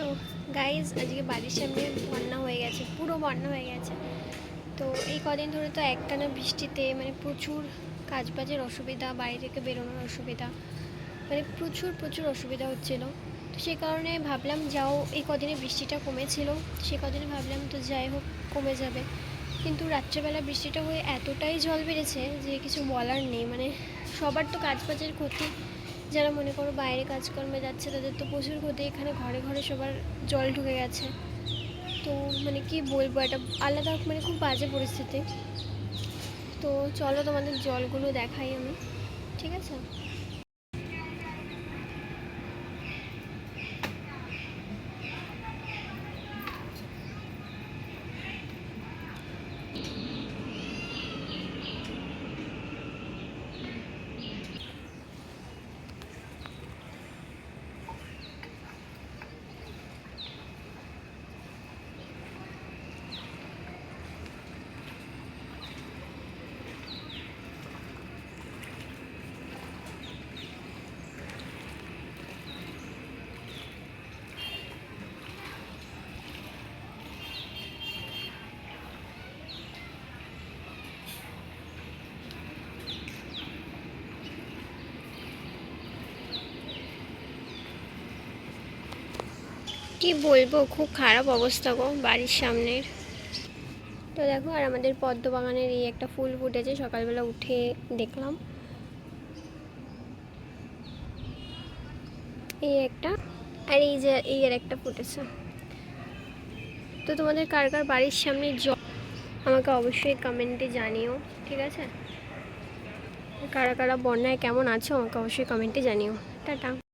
তো গাইজ আজকে বাড়ির সামনে বন্যা হয়ে গেছে, পুরো বন্যা হয়ে গেছে। তো এই কদিন ধরে তো একটানা বৃষ্টিতে মানে প্রচুর কাজবাজের অসুবিধা, বাড়ি থেকে বেরোনোর অসুবিধা, মানে প্রচুর প্রচুর অসুবিধা হচ্ছিলো। তো সেই কারণে ভাবলাম যাও, এই কদিনে বৃষ্টিটা কমেছিল, সে কদিনে ভাবলাম তো যাই হোক কমে যাবে। কিন্তু রাত্রেবেলা বৃষ্টিটা হয়ে এতটাই জল বেড়েছে যে কিছু বলার নেই। মানে সবার তো কাজবাজের ক্ষতি, যারা মনে করো বাইরে কাজকর্মে যাচ্ছে তাদের তো প্রচুর ক্ষতি। এখানে ঘরে ঘরে সবার জল ঢুকে গেছে। তো মানে কি বলবো, এটা আলাদা মানে খুব বাজে পরিস্থিতি। তো চলো তোমাদের জলগুলো দেখাই আমি, ঠিক আছে? কি বলবো, খুব খারাপ অবস্থা গো বাড়ির সামনের। তো দেখো, আর আমাদের পদ্ম বাগানের এই একটা ফুল ফুটেছে, সকালবেলা উঠে দেখলাম। এই একটা, আর এই যে এই আর একটা ফুটেছে। তো তোমাদের কার কার বাড়ির সামনে জল আমাকে অবশ্যই কমেন্টে জানিও, ঠিক আছে? কারা কারা বন্যায় কেমন আছো আমাকে অবশ্যই কমেন্টে জানিও। টাটা।